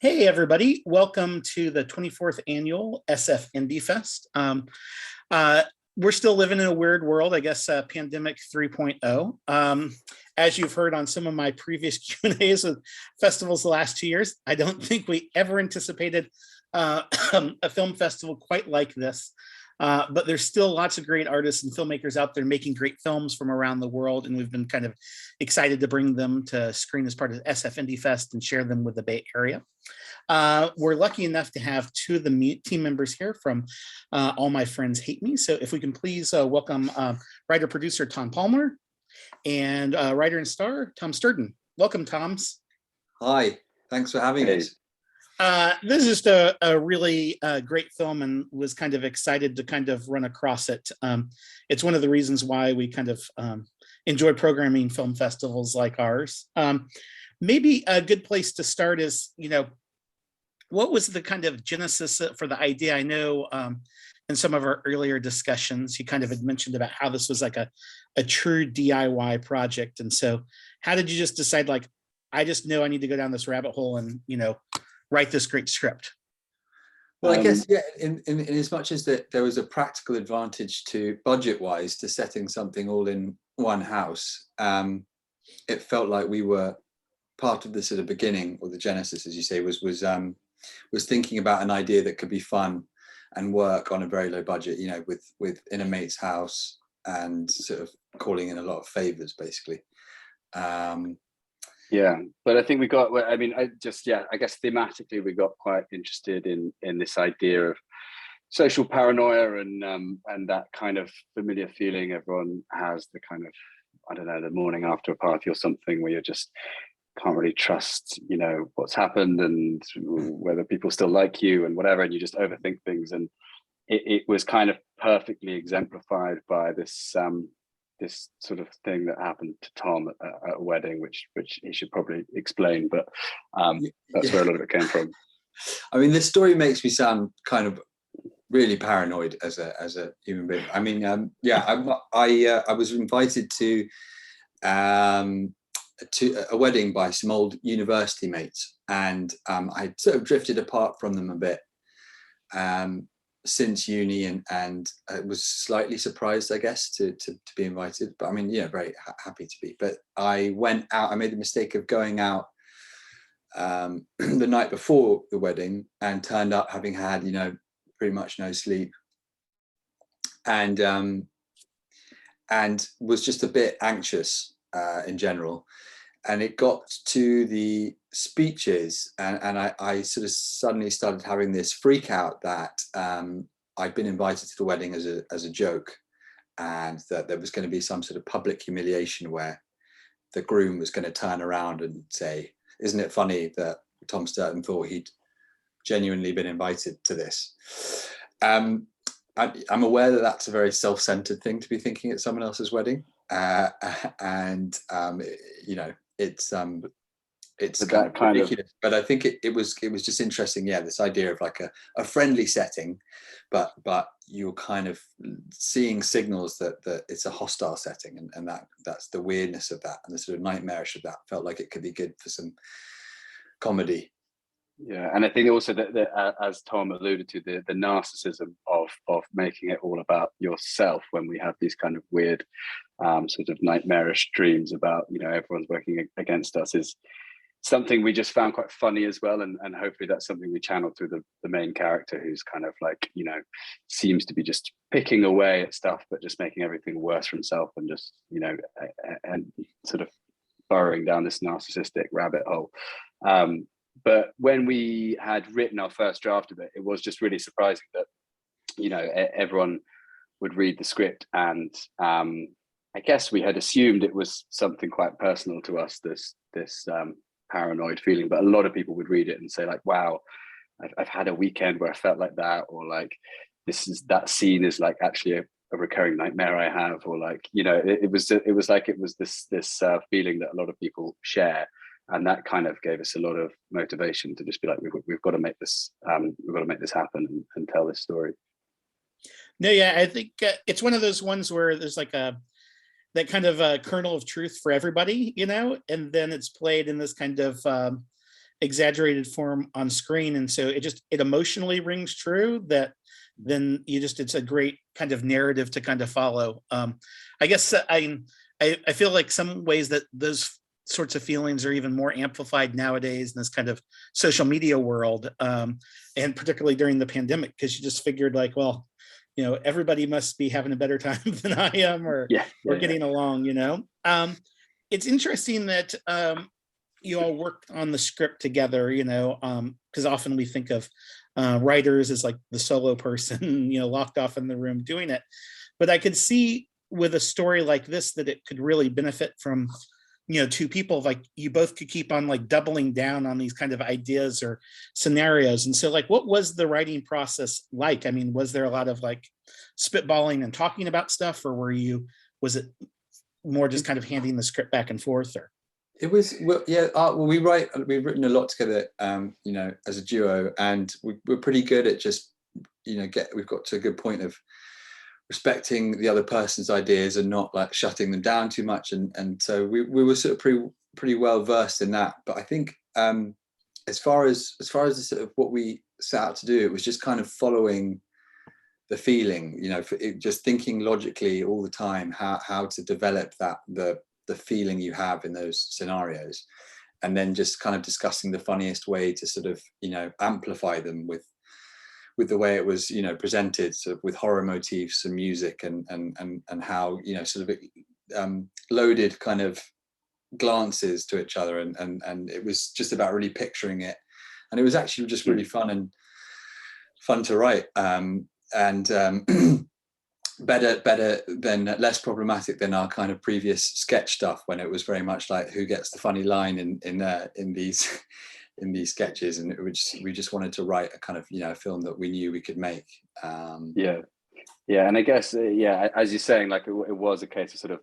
Hey, everybody. Welcome to the 24th annual SF Indie Fest. Uh, we're still living in a weird world, I guess, pandemic 3.0. As you've heard on some of my previous Q&As with festivals the last 2 years, I don't think we ever anticipated a film festival quite like this. But there's still lots of great artists and filmmakers out there making great films from around the world, and we've been kind of excited to bring them to screen as part of SF Indie Fest and share them with the Bay Area. We're lucky enough to have two of the team members here from All My Friends Hate Me. So if we can please welcome writer-producer Tom Palmer and writer and star Tom Sturden. Welcome, Toms. Hi, thanks for having us. This is just a really great film, and was kind of excited to kind of run across it. It's one of the reasons why we kind of enjoy programming film festivals like ours. Maybe a good place to start is, what was the kind of genesis for the idea? I know in some of our earlier discussions, you kind of had mentioned about how this was like a true DIY project. And so how did you just decide, like, I just know I need to go down this rabbit hole and, write this great script? Well, I guess, yeah, in as much as that there was a practical advantage to budget-wise to setting something all in one house, it felt like we were part of this at the beginning, or the genesis, as you say, was thinking about an idea that could be fun and work on a very low budget, with in a mate's house and sort of calling in a lot of favors, basically. Yeah, but I think we got, I guess thematically we got quite interested in this idea of social paranoia and that kind of familiar feeling everyone has, the kind of, I don't know, the morning after a party or something where you just can't really trust, what's happened and whether people still like you and whatever, and you just overthink things. And it was kind of perfectly exemplified by this this sort of thing that happened to Tom at a wedding, which he should probably explain, but that's where a lot of it came from. I mean, this story makes me sound kind of really paranoid as a human being. I mean, I was invited to a wedding by some old university mates, and I sort of drifted apart from them a bit since uni, and I was slightly surprised, I guess, to be invited. But I mean, very happy to be. But I went out. I made the mistake of going out the night before the wedding, and turned up having had pretty much no sleep, and was just a bit anxious in general. And it got to the speeches, and I sort of suddenly started having this freak out that I'd been invited to the wedding as a joke, and that there was going to be some sort of public humiliation where the groom was going to turn around and say, "Isn't it funny that Tom Sturton thought he'd genuinely been invited to this?" I'm aware that that's a very self-centered thing to be thinking at someone else's wedding, and it's kind of ridiculous, but I think it was just interesting. Yeah, this idea of like a friendly setting, but you're kind of seeing signals that it's a hostile setting, and that's the weirdness of that, and the sort of nightmarish of that felt like it could be good for some comedy. Yeah, and I think also that as Tom alluded to, the narcissism of making it all about yourself when we have these kind of weird sort of nightmarish dreams about everyone's working against us is something we just found quite funny as well, and hopefully that's something we channel through the main character, who's kind of like seems to be just picking away at stuff but just making everything worse for himself, and just and sort of burrowing down this narcissistic rabbit hole. But when we had written our first draft of it, it was just really surprising that everyone would read the script, and I guess we had assumed it was something quite personal to us, this paranoid feeling, but a lot of people would read it and say, like, wow, I've had a weekend where I felt like that, or like that scene is like actually a recurring nightmare I have, or like it was this feeling that a lot of people share. And that kind of gave us a lot of motivation to just be like, we've got to make this happen and tell this story. No, yeah, I think it's one of those ones where there's like that kind of a kernel of truth for everybody, and then it's played in this kind of exaggerated form on screen. And so it emotionally rings true that then it's a great kind of narrative to kind of follow. I guess I feel like some ways that those sorts of feelings are even more amplified nowadays in this kind of social media world, and particularly during the pandemic, because you just figured like, well, everybody must be having a better time than I am, or we're getting along. It's interesting that you all worked on the script together, because often we think of writers as like the solo person, locked off in the room doing it. But I could see with a story like this that it could really benefit from, two people, like you both could keep on like doubling down on these kind of ideas or scenarios. And so like, what was the writing process like? I mean, was there a lot of like spitballing and talking about stuff, or was it more just kind of handing the script back and forth? Or it was, well, yeah, we've written a lot together, as a duo, and we're pretty good at just, we've got to a good point of respecting the other person's ideas and not like shutting them down too much. And so we were sort of pretty well versed in that. But I think as far as the sort of what we set out to do, it was just kind of following the feeling, just thinking logically all the time how to develop the feeling you have in those scenarios, and then just kind of discussing the funniest way to sort of, amplify them with the way it was, presented, sort of with horror motifs and music and how, sort of loaded kind of glances to each other. And it was just about really picturing it. And it was actually just really fun to write. Better than, less problematic than our kind of previous sketch stuff, when it was very much like who gets the funny line in these sketches, and we just wanted to write a kind of a film that we knew we could make. And I guess as you're saying, like it was a case of sort of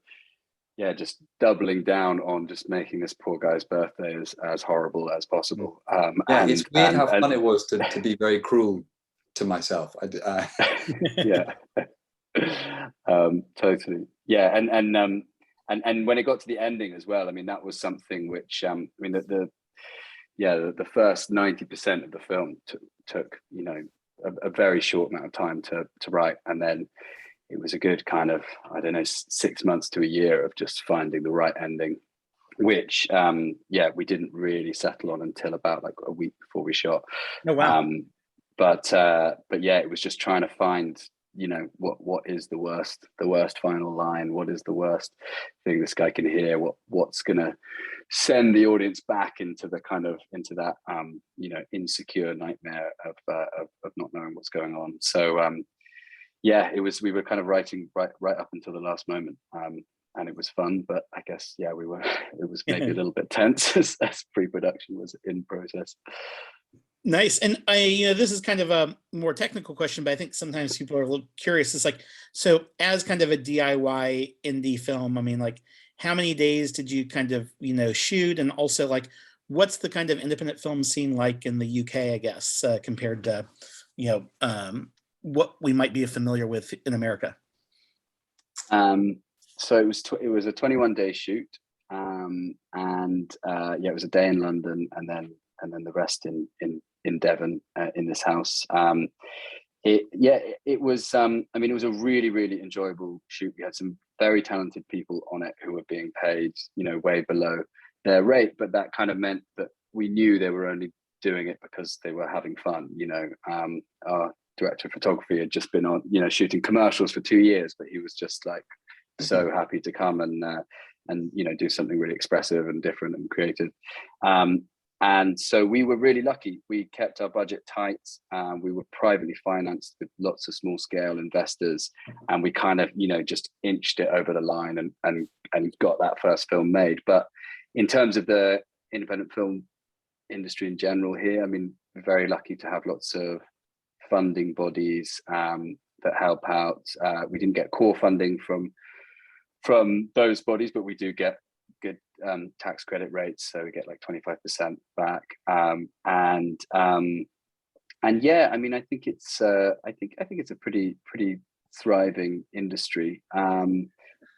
just doubling down on just making this poor guy's birthday as horrible as possible. It's weird how fun it was to be very cruel to myself. Totally. And when it got to the ending as well, I mean, that was something which the first 90% of the film took a very short amount of time to write, and then it was a good kind of 6 months to a year of just finding the right ending, which we didn't really settle on until about like a week before we shot. Oh, wow. But it was just trying to find what is the worst final line, what is the worst thing this guy can hear, what's gonna send the audience back into that insecure nightmare of not knowing what's going on. So we were kind of writing right up until the last moment, and it was fun, but I guess it was maybe a little bit tense as pre-production was in process. Nice. And this is kind of a more technical question, but I think sometimes people are a little curious. It's like, so as kind of a DIY indie film, I mean, like how many days did you kind of, shoot? And also like, what's the kind of independent film scene like in the UK, I guess, compared to, what we might be familiar with in America? So it was a 21-day shoot. It was a day in London and then the rest in Devon, in this house. It was it was a really, really enjoyable shoot. We had some very talented people on it who were being paid way below their rate, but that kind of meant that we knew they were only doing it because they were having fun. Our director of photography had just been on shooting commercials for 2 years, but he was just like so happy to come and do something really expressive and different and creative. And so we were really lucky. We kept our budget tight. We were privately financed with lots of small scale investors, and we kind of, just inched it over the line and got that first film made. But in terms of the independent film industry in general here, I mean, we're very lucky to have lots of funding bodies that help out. We didn't get core funding from those bodies, but we do get good tax credit rates, so we get like 25% back. I think it's a pretty thriving industry.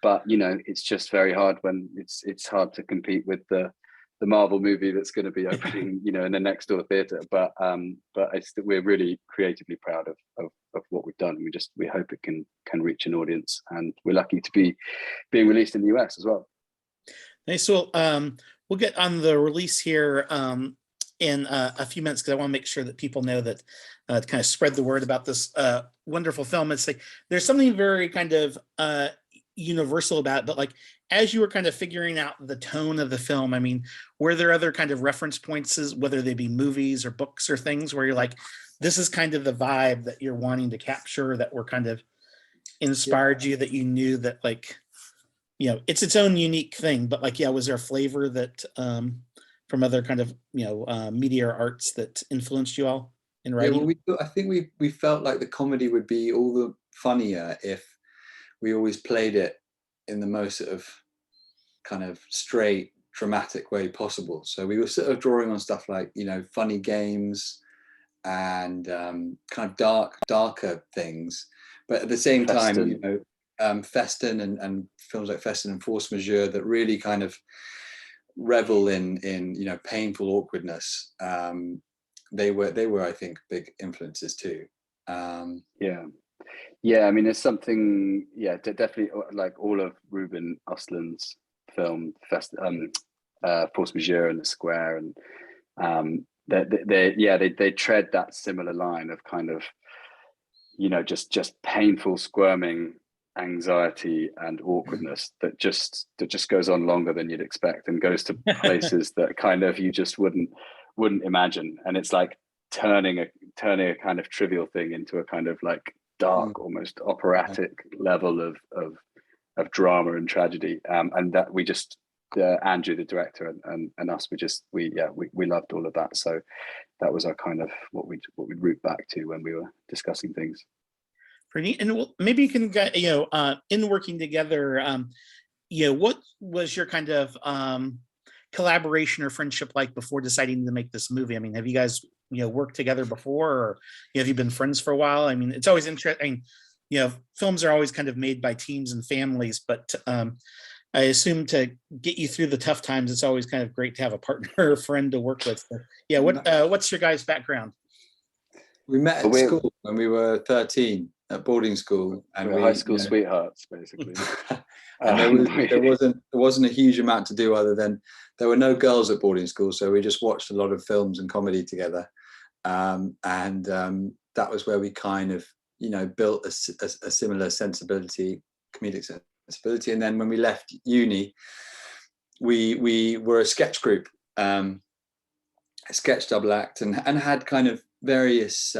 But it's just very hard when it's hard to compete with the the Marvel movie that's going to be opening, in the next door theater. But we're really creatively proud of what we've done. We hope it can reach an audience, and we're lucky to be being released in the US as well. Nice. Well, we'll get on the release here in a few minutes, because I want to make sure that people know that to kind of spread the word about this wonderful film. It's like there's something very kind of universal about it, but like as you were kind of figuring out the tone of the film, I mean, were there other kind of reference points, whether they be movies or books or things, where you're like, this is kind of the vibe that you're wanting to capture, that were kind of inspired you, that you knew that, like, it's its own unique thing, but like, was there a flavor that from other kind of media or arts that influenced you all in writing? Well, I think we felt like the comedy would be all the funnier if we always played it in the most sort of kind of straight, dramatic way possible. So we were sort of drawing on stuff like, funny games and kind of darker things, but at the same time, Festin and films like Festin and Force Majeure that really kind of revel in painful awkwardness. They were I think big influences too. I mean, there's something, definitely, like all of Ruben Östlund's film, Force Majeure and The Square, and they tread that similar line of kind of, just painful, squirming anxiety and awkwardness that just goes on longer than you'd expect, and goes to places that kind of you just wouldn't imagine, and it's like turning a kind of trivial thing into a kind of like dark, almost operatic level of drama and tragedy, and that we just Andrew, the director, and us, we loved all of that. So that was our kind of what we'd root back to when we were discussing things. Pretty, and maybe you can get in working together, what was your kind of collaboration or friendship like before deciding to make this movie? I mean, have you guys worked together before, or have you been friends for a while? I mean, it's always interesting. Films are always kind of made by teams and families, but I assume to get you through the tough times, it's always kind of great to have a partner or friend to work with. So, what's your guys' background? We met at school when we were 13 at boarding school, and we were high school sweethearts, basically. And there wasn't a huge amount to do other than there were no girls at boarding school, so we just watched a lot of films and comedy together, and that was where we kind of built a similar sensibility, comedic sensibility. And then when we left uni, we were a sketch group, a sketch double act, and had kind of various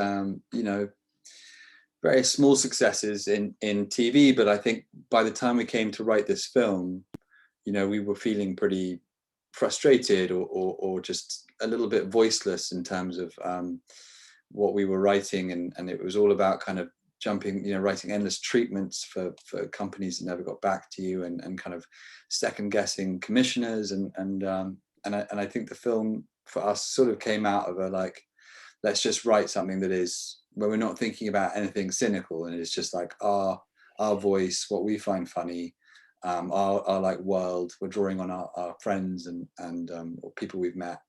very small successes in TV, but I think by the time we came to write this film, we were feeling pretty frustrated or just a little bit voiceless in terms of what we were writing, and it was all about kind of jumping, writing endless treatments for companies that never got back to you, and kind of second guessing commissioners, and I think the film for us sort of came out of a like, let's just write something that is where we're not thinking about anything cynical, and it's just like our voice, what we find funny, our like world. We're drawing on our friends and or people we've met.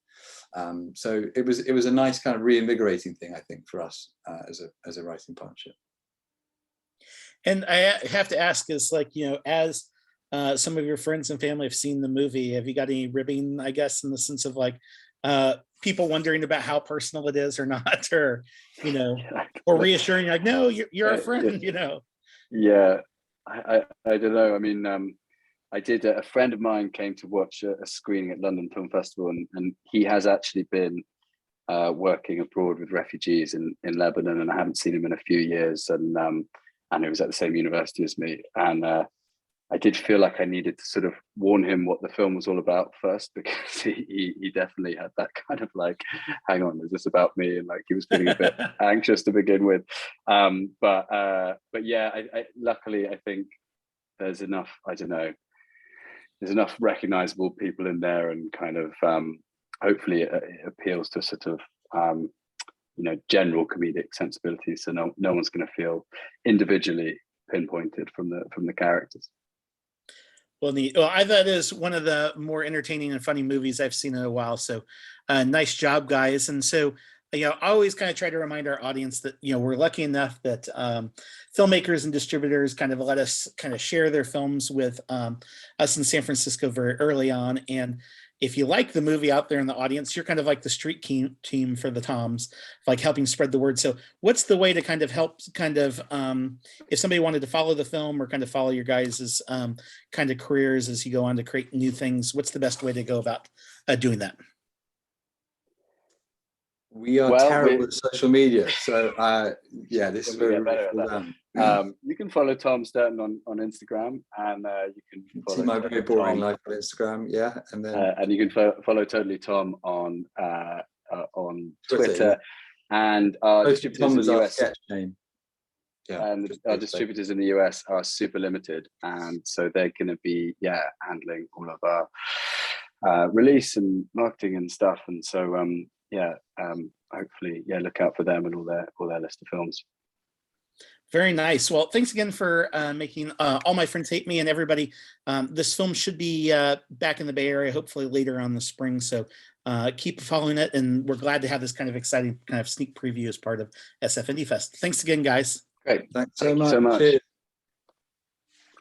So it was a nice kind of reinvigorating thing, I think, for us as a writing partnership. And I have to ask, is like, as some of your friends and family have seen the movie, have you got any ribbing, I guess, in the sense of like people wondering about how personal it is or not, or or reassuring you like, no, you're a friend, Yeah, I don't know. I mean, I did. A friend of mine came to watch a screening at London Film Festival, and he has actually been working abroad with refugees in Lebanon, and I haven't seen him in a few years, and he was at the same university as me, and I did feel like I needed to sort of warn him what the film was all about first, because he definitely had that kind of like, hang on, is this about me? And like, he was feeling a bit anxious to begin with. But yeah, I luckily, I think there's enough, I don't know, there's enough recognizable people in there, and kind of hopefully it appeals to sort of general comedic sensibility, so no one's going to feel individually pinpointed from the characters. Well, I thought it is one of the more entertaining and funny movies I've seen in a while. So, nice job, guys. And so, I always kind of try to remind our audience that we're lucky enough that filmmakers and distributors kind of let us kind of share their films with us in San Francisco very early on. And if you like the movie out there in the audience, you're kind of like the street team for the Toms, like helping spread the word. So what's the way to kind of help if somebody wanted to follow the film or kind of follow your guys' kind of careers as you go on to create new things, what's the best way to go about doing that? We are terrible at social media, so yeah, this is where you can follow Tom Sturton on Instagram, and you can follow see my very boring life on Instagram. Yeah, and then and you can follow Totally Tom on Twitter, and our distributors in the US. Name. Yeah, and our distributors in the US are super limited, and so they're going to be handling all of our release and marketing and stuff, and so hopefully look out for them and all their list of films. Very nice. Well, thanks again for making All My Friends Hate Me and everybody. This film should be back in the Bay Area hopefully later on the spring, so keep following it, and we're glad to have this kind of exciting kind of sneak preview as part of SF Indie Fest. Thanks again, guys. Great. Thanks so much. Cheers.